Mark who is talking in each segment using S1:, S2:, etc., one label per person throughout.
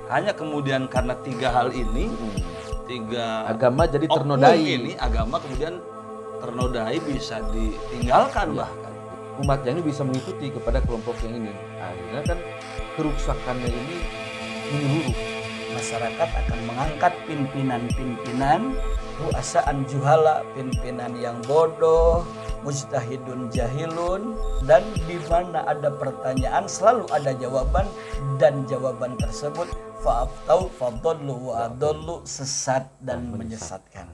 S1: Hanya kemudian karena tiga hal ini, tiga
S2: agama jadi
S1: oknum
S2: ternodai.
S1: ini, agama kemudian ternodai, bisa ditinggalkan bahkan.
S2: Umat yang ini bisa mengikuti kepada kelompok yang ini. Akhirnya kan kerusakannya ini menyeluruh.
S3: Masyarakat akan mengangkat pimpinan-pimpinan ru'asaan juhala, pimpinan yang bodoh, mujtahidun jahilun, dan di mana ada pertanyaan selalu ada jawaban, dan jawaban tersebut fa'aftau fadallu wa adallu, sesat dan menyesatkan.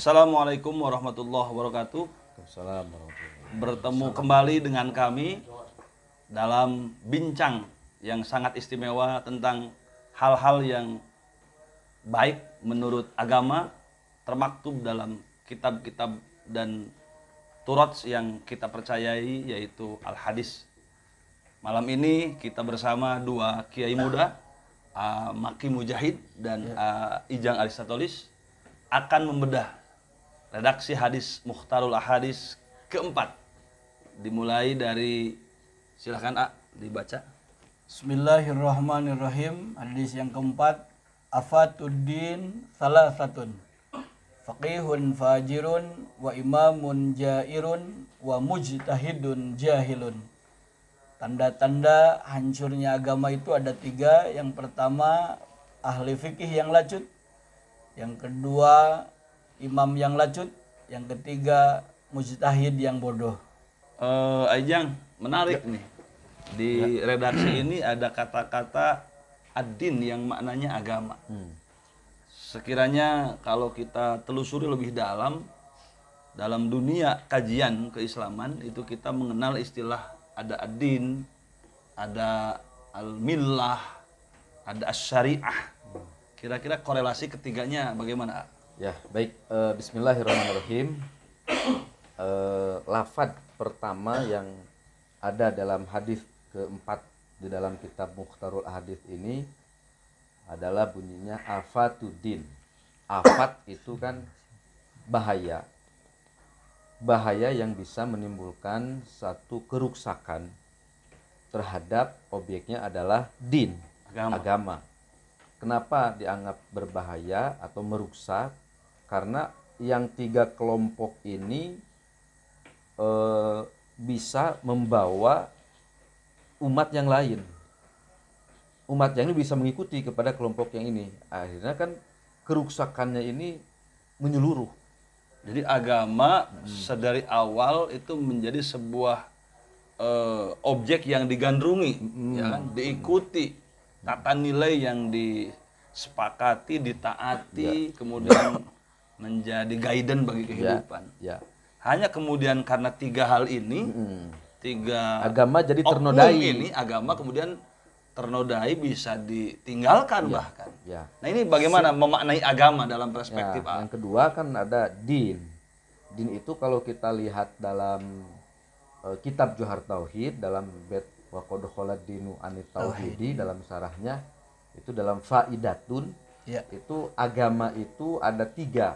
S1: Assalamualaikum warahmatullahi wabarakatuh.
S2: Assalamualaikum warahmatullahi wabarakatuh.
S1: Bertemu kembali dengan kami dalam bincang yang sangat istimewa tentang hal-hal yang baik menurut agama, termaktub dalam kitab-kitab dan turats yang kita percayai, yaitu Al-Hadis. Malam ini kita bersama dua kiai muda, Maki Mujahid dan Ijang Aristotelis, akan membedah redaksi hadis Mukhtarul Ahadis keempat. Dimulai dari, silakan dibaca.
S3: Bismillahirrahmanirrahim. Hadis yang keempat, afatuddin salasatun, faqihun fajirun, wa imamun jairun, wa mujtahidun jahilun. Tanda-tanda hancurnya agama itu ada tiga. Yang pertama, ahli fikih yang lacut. Yang kedua, imam yang lacut. Yang ketiga, mujtahid yang bodoh.
S1: Ajang, menarik nih. Di redaksi ini ada kata-kata ad-din yang maknanya agama. Sekiranya kalau kita telusuri lebih dalam dunia kajian keislaman, itu kita mengenal istilah ada ad-din, ada al-millah, ada as-syariah. Kira-kira korelasi ketiganya bagaimana?
S2: Ya, baik. Bismillahirrahmanirrahim. Lafaz pertama yang ada dalam hadis keempat di dalam kitab Mukhtarul Ahadits ini adalah bunyinya afatuddin. Afat itu kan bahaya. Bahaya yang bisa menimbulkan satu keruksakan terhadap objeknya adalah din, agama. Kenapa dianggap berbahaya atau merusak? Karena yang tiga kelompok ini bisa membawa umat yang lain. Umat yang ini bisa mengikuti kepada kelompok yang ini. Akhirnya kan keruksakannya ini menyeluruh.
S1: Jadi agama sedari awal itu menjadi sebuah objek yang digandrungi, ya kan? Diikuti, tata nilai yang disepakati, ditaati, kemudian menjadi guidance bagi kehidupan. Hanya kemudian karena tiga hal ini, tiga
S2: agama jadi
S1: oknum
S2: ternodai.
S1: ini, agama kemudian ternodai, bisa ditinggalkan bahkan. Nah, ini bagaimana memaknai agama dalam perspektif
S2: Yang kedua kan ada din. Din itu kalau kita lihat dalam kitab Johar Tauhid, dalam bait wa qad khalad dinu anit tauhidi, dalam syarahnya itu dalam faidatun, itu agama itu ada tiga.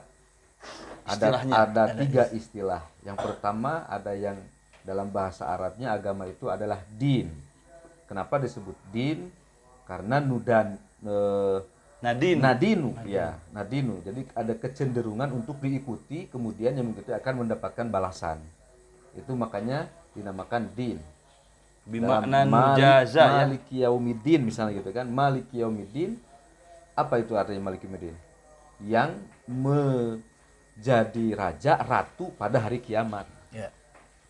S2: Ada tiga istilah. Yang pertama ada yang dalam bahasa Arabnya agama itu adalah din. Kenapa disebut din? Karena nadinu. Jadi ada kecenderungan untuk diikuti, kemudian yang mengikuti akan mendapatkan balasan. Itu makanya dinamakan din.
S1: Bimakna mujaza,
S2: Maliki yaumiddin misalnya gitu kan. Maliki yaumiddin. Apa itu artinya Maliki yaumiddin? Yang menjadi raja, ratu pada hari kiamat.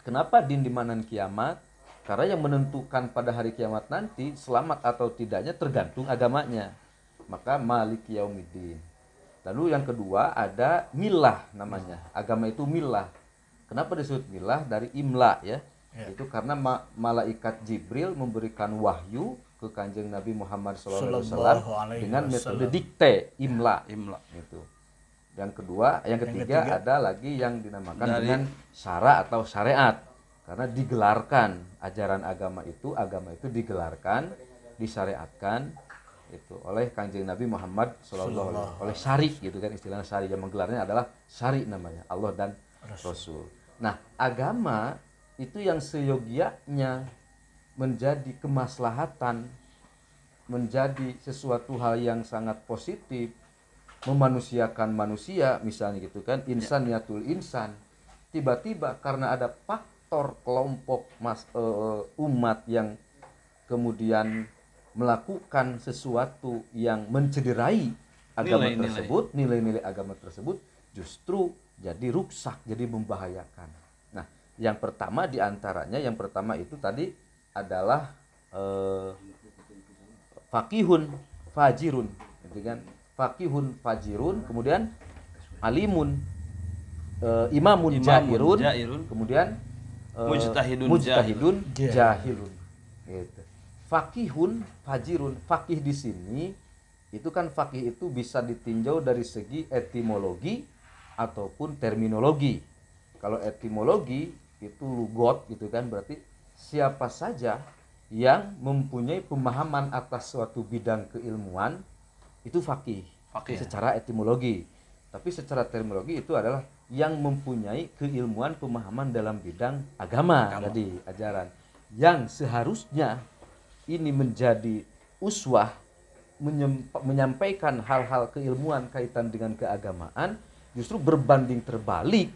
S2: Kenapa din dimaknai kiamat? Karena yang menentukan pada hari kiamat nanti selamat atau tidaknya tergantung agamanya. Maka Maliki yaumiddin. Lalu yang kedua ada milah namanya. Agama itu milah. Kenapa disebut milah? Dari imla ya. Itu karena malaikat Jibril memberikan wahyu ke Kanjeng Nabi Muhammad SAW
S3: Sallallahu alaihi
S2: dengan metode
S3: wasallam.
S2: dikte imla.
S1: Imla.
S2: Gitu. Yang ketiga ada lagi yang dinamakan
S1: Dari-
S2: dengan syara atau syariat, karena digelarkan ajaran agama itu digelarkan, disyariatkan itu oleh Kanjeng Nabi Muhammad SAW, oleh syari gitu kan, istilahnya syari, yang menggelarnya adalah syari namanya, Allah dan Rasul. Nah, agama itu yang seyogianya menjadi kemaslahatan, menjadi sesuatu hal yang sangat positif, memanusiakan manusia misalnya gitu kan, insaniyatul insan. Tiba-tiba karena ada faktor kelompok umat yang kemudian melakukan sesuatu yang mencederai agama
S1: Nilai-nilai.
S2: tersebut, nilai-nilai agama tersebut justru jadi rusak, jadi membahayakan. Nah, yang pertama itu tadi adalah fakihun fajirun, gitu kan? Fakihun fajirun, kemudian alimun, imamun
S1: Imamun
S2: jairun,
S1: jairun,
S2: kemudian
S1: mujtahidun
S2: jahilun. Gitu. Fakihun fajirun, fakih di sini itu kan, fakih itu bisa ditinjau dari segi etimologi ataupun terminologi. Kalau etimologi itu lugot gitu kan, berarti siapa saja yang mempunyai pemahaman atas suatu bidang keilmuan itu fakih,
S1: Fakih.
S2: secara etimologi. Tapi secara terminologi itu adalah yang mempunyai keilmuan pemahaman dalam bidang agama. Tadi ajaran yang seharusnya ini menjadi uswah, menyampaikan hal-hal keilmuan kaitan dengan keagamaan, justru berbanding terbalik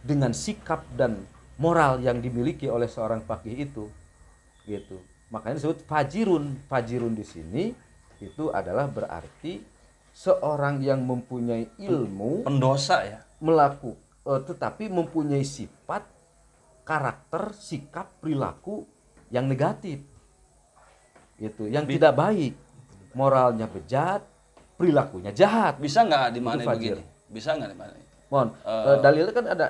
S2: dengan sikap dan moral yang dimiliki oleh seorang faqih itu, gitu. Makanya disebut fajirun. Fajirun di sini itu adalah berarti seorang yang mempunyai ilmu,
S1: pendosa ya.
S2: tetapi mempunyai sifat, karakter, sikap, perilaku yang negatif, gitu, yang tidak baik, moralnya bejat, perilakunya jahat.
S1: Bisa nggak dimaknai
S2: Itu fajir.
S1: begini? Bisa nggak dimaknai?
S2: Mohon, dalilnya kan ada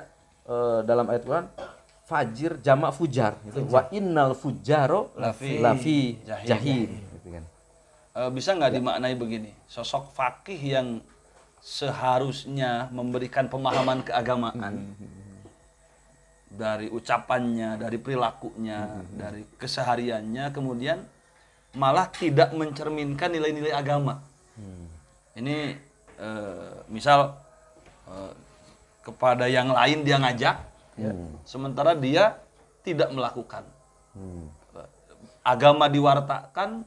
S2: dalam ayat Quran, fajir jamak fujar, gitu. Wa innal fujaro lafi jahim, gitu kan.
S1: Bisa nggak dimaknai begini? Sosok fakih yang seharusnya memberikan pemahaman keagamaan dari ucapannya, dari perilakunya, dari kesehariannya, kemudian malah tidak mencerminkan nilai-nilai agama. Ini misal kepada yang lain dia ngajak, sementara dia tidak melakukan. Agama diwartakan,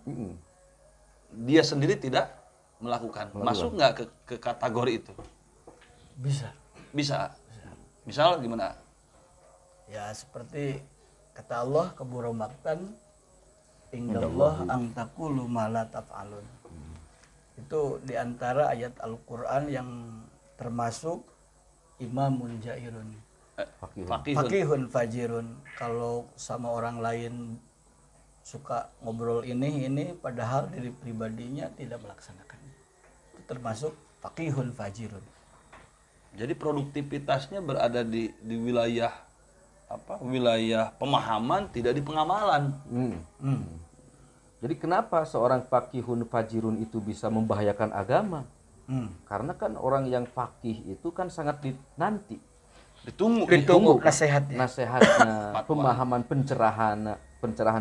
S1: dia sendiri tidak melakukan. Masuk nggak ke kategori itu? Bisa. Misal gimana?
S3: Ya seperti kata Allah, keburu maktan indallah ang taqulu ma la taf'alun. Itu diantara ayat Al-Quran yang termasuk imamun jairun, fakihun fajirun. Kalau sama orang lain suka ngobrol ini padahal diri pribadinya tidak melaksanakannya, itu termasuk fakihun fajirun.
S1: Jadi produktivitasnya berada di wilayah wilayah pemahaman, tidak di pengamalan.
S2: Jadi kenapa seorang fakihun fajirun itu bisa membahayakan agama? Karena kan orang yang fakih itu kan sangat dinanti,
S1: Ditunggu
S3: nasihatnya.
S2: pemahaman pencerahan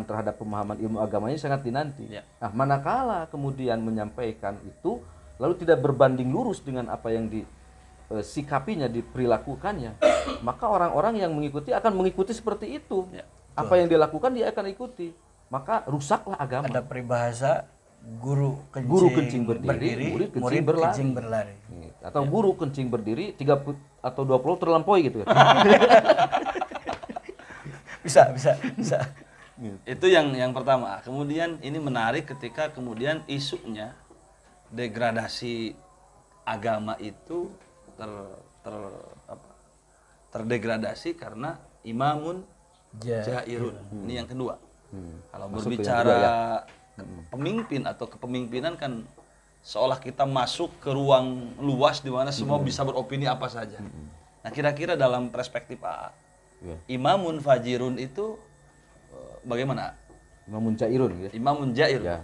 S2: terhadap pemahaman ilmu agamanya sangat dinanti.
S1: Ya.
S2: Nah, manakala kemudian menyampaikan itu lalu tidak berbanding lurus dengan apa yang disikapinya, diperilakukannya, maka orang-orang yang mengikuti akan mengikuti seperti itu.
S1: Ya.
S2: Apa yang dilakukan dia akan ikuti, maka rusaklah agama.
S3: Ada peribahasa guru
S2: kencing berdiri, murid kencing
S3: berlari.
S2: Atau guru kencing berdiri 30 atau 20 terlampaui gitu.
S3: Bisa.
S1: Itu yang pertama. Kemudian ini menarik ketika kemudian isunya degradasi agama itu terdegradasi karena imamun jairun. Ini yang kedua. Kalau
S2: Masuk
S1: berbicara
S2: ya.
S1: pemimpin atau kepemimpinan kan seolah kita masuk ke ruang luas di mana semua bisa beropini apa saja. Nah, kira-kira dalam perspektif A, imamun fajirun itu bagaimana?
S2: Imamun Jairun ya.
S1: Imamun Jair
S2: Ya.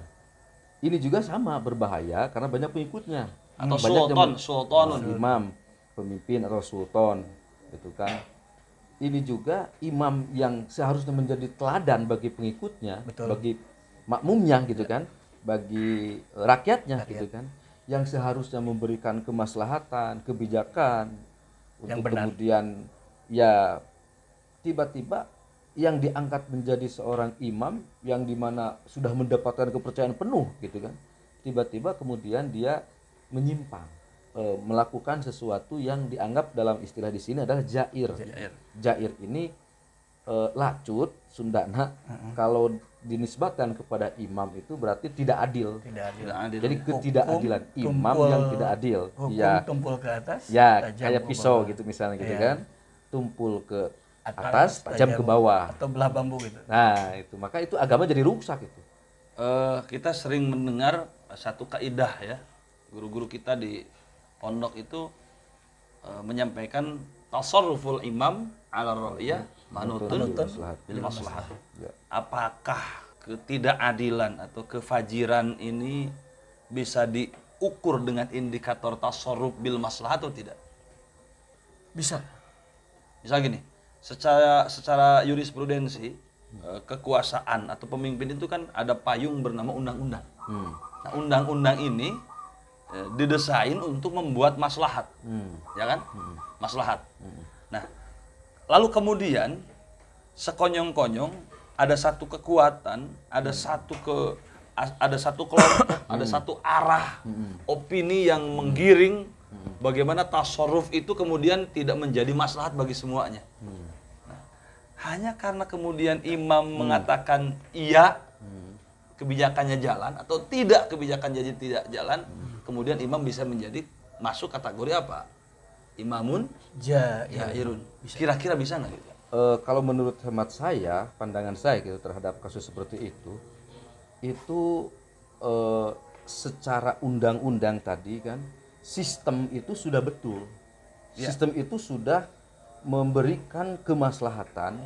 S2: Ini juga sama berbahaya karena banyak pengikutnya.
S1: atau
S2: Banyak
S1: sultanun.
S2: imam, pemimpin atau sultan gitu kan. Ini juga imam yang seharusnya menjadi teladan bagi pengikutnya,
S3: Betul.
S2: bagi makmumnya gitu kan, bagi rakyatnya gitu kan, yang seharusnya memberikan kemaslahatan, kebijakan
S3: Yang
S2: untuk
S3: benar.
S2: kemudian ya tiba-tiba yang diangkat menjadi seorang imam yang dimana sudah mendapatkan kepercayaan penuh gitu kan, tiba-tiba kemudian dia menyimpang, melakukan sesuatu yang dianggap dalam istilah di sini adalah jair.
S1: Jair.
S2: Jair ini lacut Sundana, kalau dinisbatkan kepada imam itu berarti tidak adil.
S3: Tidak adil.
S1: Tidak adil.
S2: Jadi ketidakadilan imam
S3: tumpul-
S2: yang tidak adil.
S3: Hukum
S2: Ya,
S3: tumpul ke atas,
S2: ya
S3: tajam
S2: kayak
S3: ke
S2: pisau
S3: bawah.
S2: gitu misalnya gitu
S3: Iya.
S2: kan, tumpul ke atas, tajam ke bawah.
S3: Atau belah bambu gitu.
S2: Nah itu maka itu agama jadi rusak itu.
S1: Kita sering mendengar satu kaidah ya, guru-guru kita di pondok itu menyampaikan tasarruful imam ala ra'iyah manutun bil maslahat.
S2: Ya.
S1: Apakah ketidakadilan atau kefajiran ini bisa diukur dengan indikator tasarruf bil maslahat atau tidak?
S3: Bisa.
S1: Misal gini, secara jurisprudensi kekuasaan atau pemimpin itu kan ada payung bernama undang-undang. Nah, undang-undang ini didesain untuk membuat maslahat, ya kan? Maslahat. Nah, lalu kemudian sekonyong-konyong ada satu kekuatan, ada satu kelompok, ada satu arah opini yang menggiring bagaimana tasarruf itu kemudian tidak menjadi maslahat bagi semuanya. Nah, hanya karena kemudian imam mengatakan iya, kebijakannya jalan atau tidak, kebijakan jadi tidak jalan, kemudian imam bisa menjadi masuk kategori apa? Imamun Jairun. Kira-kira bisa nggak gitu?
S2: Kalau menurut hemat saya, pandangan saya gitu terhadap kasus seperti itu secara undang-undang tadi kan, sistem itu sudah betul, sistem itu sudah memberikan kemaslahatan,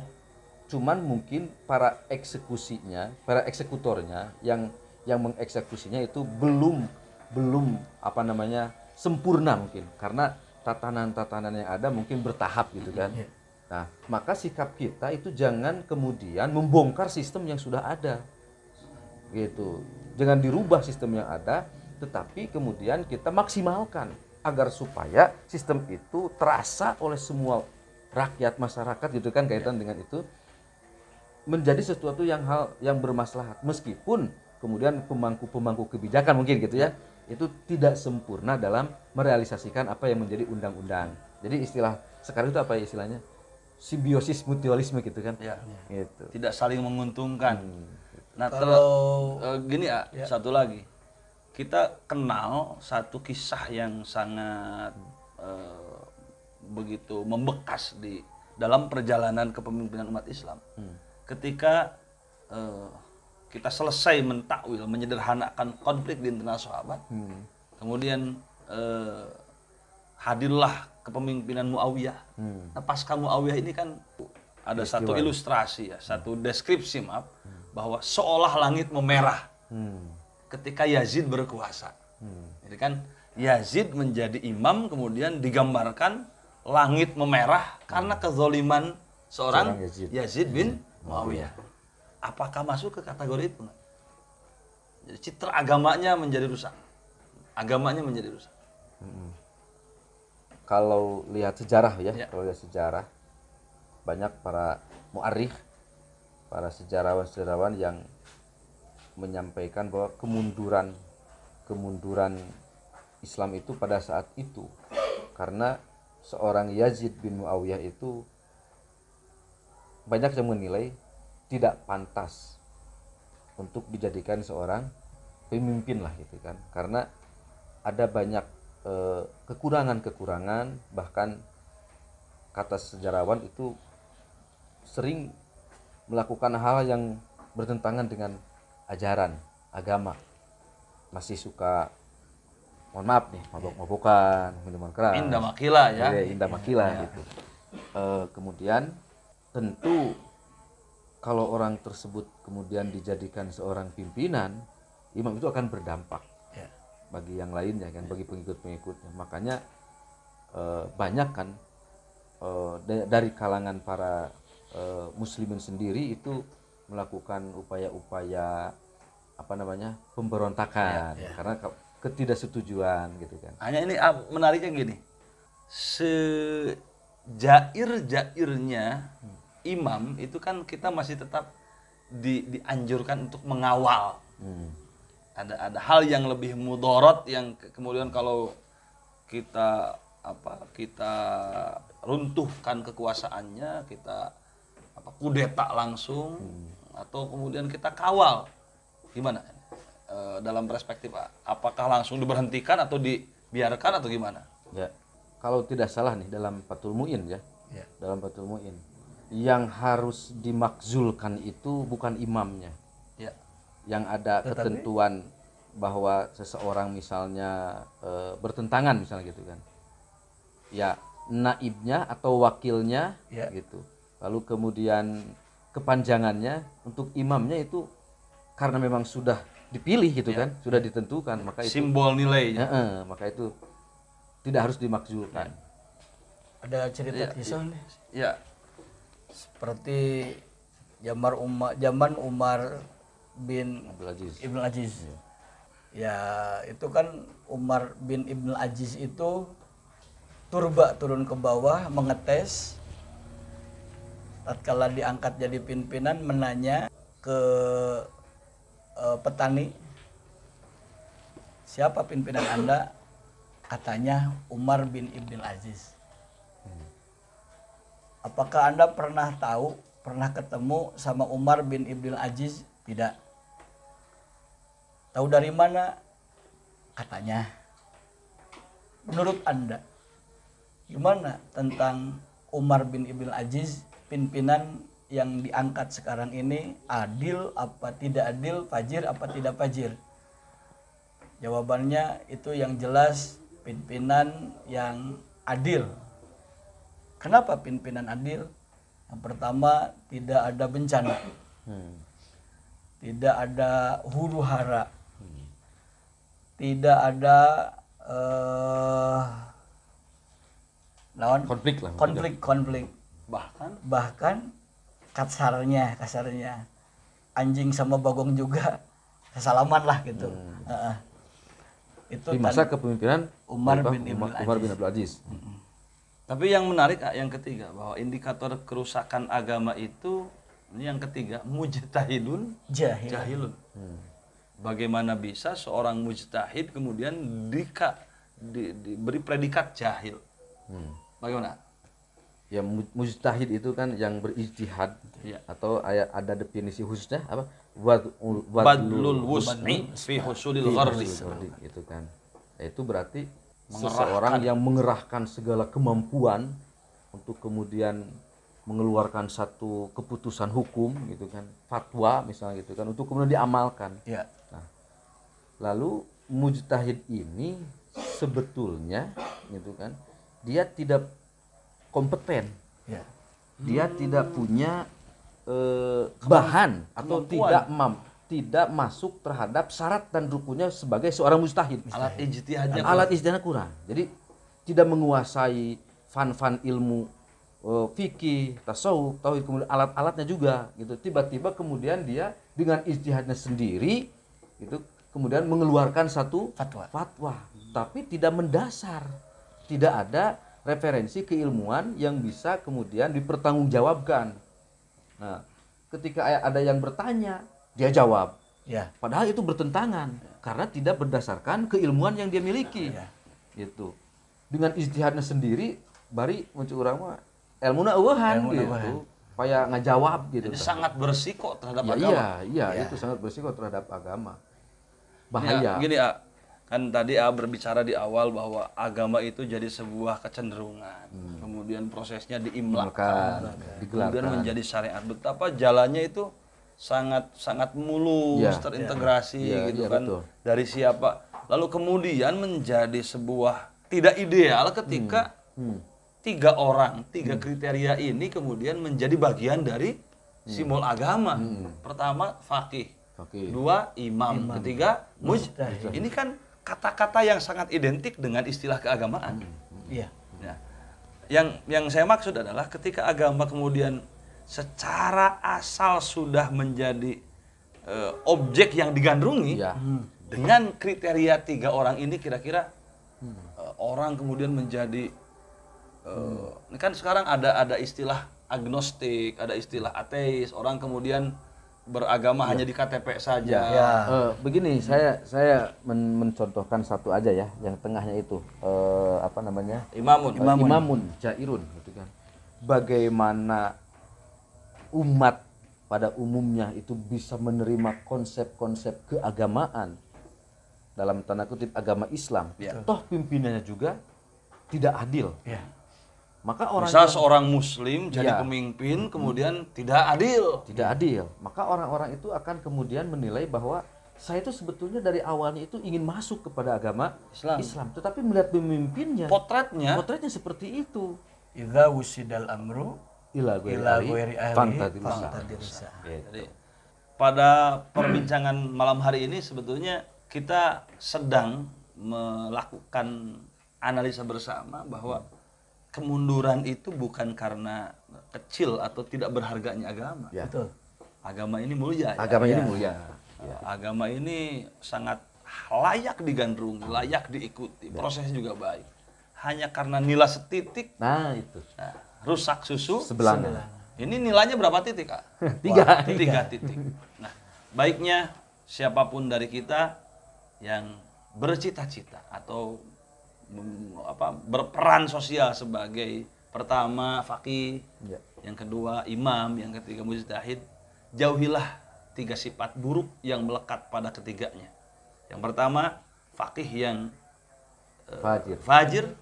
S2: cuman mungkin para eksekutornya yang mengeksekusinya itu belum sempurna mungkin karena tatanan-tatanan yang ada mungkin bertahap gitu kan. Nah, maka sikap kita itu jangan kemudian membongkar sistem yang sudah ada. Gitu. Jangan dirubah sistem yang ada, tetapi kemudian kita maksimalkan agar supaya sistem itu terasa oleh semua rakyat masyarakat gitu kan, kaitan dengan itu menjadi sesuatu yang bermaslahat, meskipun kemudian pemangku kebijakan mungkin gitu ya, itu tidak sempurna dalam merealisasikan apa yang menjadi undang-undang. Jadi istilah sekarang itu apa ya istilahnya? Simbiosis mutualisme gitu kan.
S1: Ya.
S2: Gitu.
S1: Tidak saling menguntungkan. Nah, gini ya, satu lagi. Kita kenal satu kisah yang sangat begitu membekas di dalam perjalanan kepemimpinan umat Islam. Ketika kita selesai mentakwil, menyederhanakan konflik di internal sahabat, kemudian hadirlah kepemimpinan Muawiyah. Nah, pasca Muawiyah ini kan ada satu ilustrasi ya, satu deskripsi bahwa seolah langit memerah ketika Yazid berkuasa. Jadi kan Yazid menjadi imam, kemudian digambarkan langit memerah karena kezoliman seorang Yazid bin Muawiyah. Apakah masuk ke kategori itu? Jadi citra agamanya menjadi rusak. Agamanya menjadi rusak.
S2: Kalau lihat sejarah ya, kalau lihat sejarah, banyak para mu'arikh, para sejarawan yang menyampaikan bahwa kemunduran Islam itu pada saat itu karena seorang Yazid bin Muawiyah itu banyak yang menilai tidak pantas untuk dijadikan seorang pemimpin lah gitu kan, karena ada banyak kekurangan-kekurangan, bahkan kata sejarawan itu sering melakukan hal yang bertentangan dengan ajaran agama, masih suka, mohon maaf nih, mabok-mabokan, minuman keras,
S1: indah makila ya,
S2: indah makila gitu. Kemudian tentu kalau orang tersebut kemudian dijadikan seorang pimpinan, imam itu akan berdampak
S3: Ya.
S2: bagi yang lainnya kan, bagi pengikut-pengikutnya. Makanya banyak kan dari kalangan para muslimin sendiri itu melakukan upaya-upaya pemberontakan karena ketidaksetujuan gitu kan.
S1: Hanya ini menariknya gini, sejair-jairnya imam itu kan kita masih tetap dianjurkan untuk mengawal. Ada hal yang lebih mudorot yang kemudian kalau kita runtuhkan kekuasaannya, kita kudeta langsung atau kemudian kita kawal, gimana dalam perspektif apakah langsung diberhentikan atau dibiarkan atau gimana?
S2: Ya, kalau tidak salah nih dalam Fathul Mu'in ya,
S3: Ya.
S2: dalam Fathul Mu'in yang harus dimakzulkan itu bukan imamnya,
S1: Ya.
S2: yang ada ketentuan bahwa seseorang misalnya bertentangan misalnya gitu kan, ya naibnya atau wakilnya gitu. Lalu kemudian kepanjangannya untuk imamnya itu karena memang sudah dipilih gitu kan, sudah ditentukan, maka itu
S1: simbol nilainya.
S2: maka itu tidak harus dimakzulkan.
S3: Ada cerita kisah nih.
S1: Ya.
S3: Seperti zaman Umar bin Ibn Aziz. Ya, itu kan Umar bin Ibn Aziz itu turun ke bawah mengetes. Tatkala diangkat jadi pimpinan, menanya ke petani, siapa pimpinan Anda? Katanya Umar bin Ibn Aziz. Apakah Anda pernah ketemu sama Umar bin Ibn Aziz? Tidak. Tahu dari mana? Katanya. Menurut Anda, gimana tentang Umar bin Ibn Aziz, pimpinan yang diangkat sekarang ini, adil apa tidak adil, fajir apa tidak fajir? Jawabannya itu yang jelas pimpinan yang adil. Kenapa pimpinan adil? Yang pertama, tidak ada bencana, tidak ada huru hara, tidak ada konflik. Bahkan kasarnya anjing sama bagong juga salaman lah gitu. Itu
S2: di masa kepemimpinan
S3: Umar bin
S2: Abdul Aziz.
S1: Tapi yang menarik yang ketiga, bahwa indikator kerusakan agama itu, ini yang ketiga, mujtahidun jahilun. Bagaimana bisa seorang mujtahid kemudian diberi predikat jahil? Bagaimana?
S2: Ya, mujtahid itu kan yang berijtihad, atau ada definisi khususnya apa?
S1: Badlul wus'i fi husulil ghardi.
S2: Itu kan. Itu berarti seseorang yang mengerahkan segala kemampuan untuk kemudian mengeluarkan satu keputusan hukum gitu kan, fatwa misalnya gitu kan, untuk kemudian diamalkan.
S3: Ya.
S2: Nah, lalu mujtahid ini sebetulnya gitu kan, dia tidak kompeten.
S3: Ya.
S2: Dia tidak punya bahan atau tidak masuk terhadap syarat dan rukunnya sebagai seorang mujtahid.
S1: Alat ijtihadnya
S2: kurang. Jadi tidak menguasai fan ilmu fikih, tasawuf, tauhid, kemudian alat-alatnya juga gitu. Tiba-tiba kemudian dia dengan ijtihadnya sendiri itu kemudian mengeluarkan satu fatwa, tapi tidak mendasar. Tidak ada referensi keilmuan yang bisa kemudian dipertanggungjawabkan. Nah, ketika ada yang bertanya, dia jawab.
S3: Ya.
S2: Padahal itu bertentangan karena tidak berdasarkan keilmuan yang dia miliki. Gitu. Dengan ijtihadnya sendiri, bari muncul urang mah ilmuna eueuhan gitu. Supaya ngajawab gitu.
S1: Jadi sangat bersiko terhadap agama.
S2: Iya, itu sangat bersiko terhadap agama. Bahaya.
S1: Gini, kan tadi berbicara di awal bahwa agama itu jadi sebuah kecenderungan, kemudian prosesnya diimlakkan, kemudian menjadi syariat. Betapa jalannya itu sangat mulus, terintegrasi gitu kan,
S2: betul.
S1: dari siapa. Lalu kemudian menjadi sebuah tidak ideal ketika tiga kriteria ini kemudian menjadi bagian dari simbol agama. Pertama faqih,
S2: Oke.
S1: dua imam, ketiga mujtahid. Ini kan kata-kata yang sangat identik dengan istilah keagamaan.
S3: Iya.
S1: Nah, yang saya maksud adalah ketika agama kemudian secara asal sudah menjadi objek yang digandrungi
S2: Iya.
S1: dengan kriteria 3 orang ini, kira-kira orang kemudian menjadi ini kan sekarang ada istilah agnostik, ada istilah ateis, orang kemudian beragama hanya di KTP saja.
S3: Ya.
S2: Begini, saya mencontohkan satu aja ya, yang tengahnya itu apa namanya?
S1: Imamun.
S2: Imamun jairun gitu kan. Bagaimana umat pada umumnya itu bisa menerima konsep-konsep keagamaan dalam tanda kutip agama Islam.
S1: Ya.
S2: Toh pimpinannya juga tidak adil.
S3: Ya.
S2: Maka orang
S1: Bisa
S2: yang
S1: seorang muslim jadi
S2: Ya.
S1: pemimpin kemudian tidak adil.
S2: tidak adil, maka orang-orang itu akan kemudian menilai bahwa saya itu sebetulnya dari awalnya itu ingin masuk kepada agama
S1: Islam.
S2: tetapi melihat pemimpinnya
S1: Potretnya
S2: potretnya seperti itu.
S3: Idza wusidal amru
S2: Ila
S3: ghairi ahlihi
S2: fangtadirsa.
S3: fangtadirsa.
S1: Jadi pada perbincangan malam hari ini sebetulnya kita sedang melakukan analisa bersama bahwa kemunduran itu bukan karena kecil atau tidak berharganya agama.
S2: Ya.
S3: Betul.
S1: Agama ini mulia. Ya.
S2: Agama ini mulia.
S1: Agama ini sangat layak digandrungi, layak diikuti. Prosesnya juga baik. Hanya karena nilai setitik,
S2: Nah, itu.
S1: rusak susu.
S2: Sebelahnya.
S1: Ini nilainya berapa titik, Kak?
S2: Tiga.
S1: 3 titik. Nah, baiknya siapapun dari kita yang bercita-cita atau berperan sosial sebagai pertama faqih,
S2: Ya.
S1: yang kedua imam, yang ketiga mujtahid, jauhilah 3 sifat buruk yang melekat pada ketiganya. Yang pertama faqih yang fajir,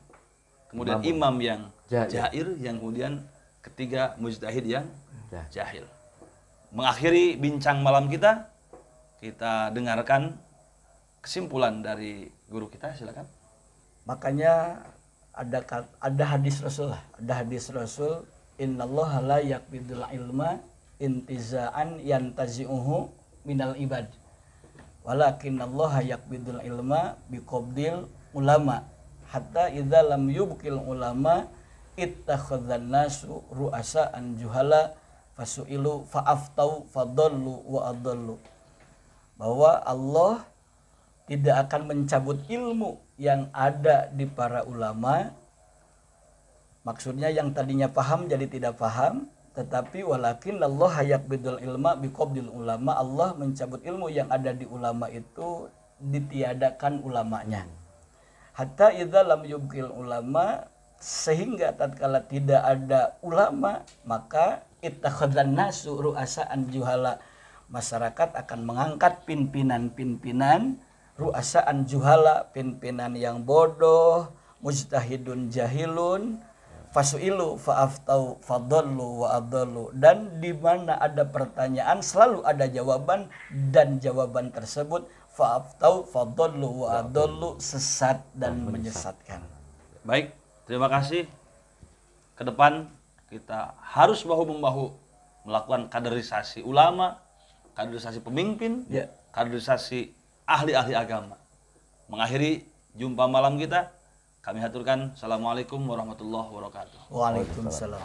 S1: kemudian imam yang jair, yang kemudian ketiga mujtahid yang jahil. Mengakhiri bincang malam kita dengarkan kesimpulan dari guru kita, silakan.
S3: Makanya ada hadis Rasul, innallaha la yaqbidul ilma intiza'an yantazi'uhu minal ibad. Walakinallaha yaqbidul ilma biqabdil ulama hatta idza lam yubqil ulama ittakhadhan nasu ru'asa'an juhala fasu'ilu fa'aftau fadallu wa adallu. Bahwa Allah tidak akan mencabut ilmu yang ada di para ulama. Maksudnya yang tadinya paham jadi tidak paham, tetapi walakin Allah yaqbidul ilma biqabdil ulama, Allah mencabut ilmu yang ada di ulama itu, ditiadakan ulamanya. Hatta idza lam yubqil ulama, sehingga tatkala tidak ada ulama, maka ittakhadzan nasu ru'asa'an juhala, masyarakat akan mengangkat pimpinan-pimpinan ru'asa'an juhala, pimpinan yang bodoh, mujtahidun jahilun, fasu'ilu fa'aftau fadallu wa adallu. Dan di mana ada pertanyaan selalu ada jawaban, dan jawaban tersebut fa'aftau fadallu wa adallu, sesat dan menyesatkan.
S1: Baik, terima kasih. Ke depan kita harus bahu-membahu melakukan kaderisasi ulama, kaderisasi pemimpin, kaderisasi ahli-ahli agama. Mengakhiri jumpa malam kita, kami haturkan assalamualaikum warahmatullahi wabarakatuh.
S3: Waalaikumsalam.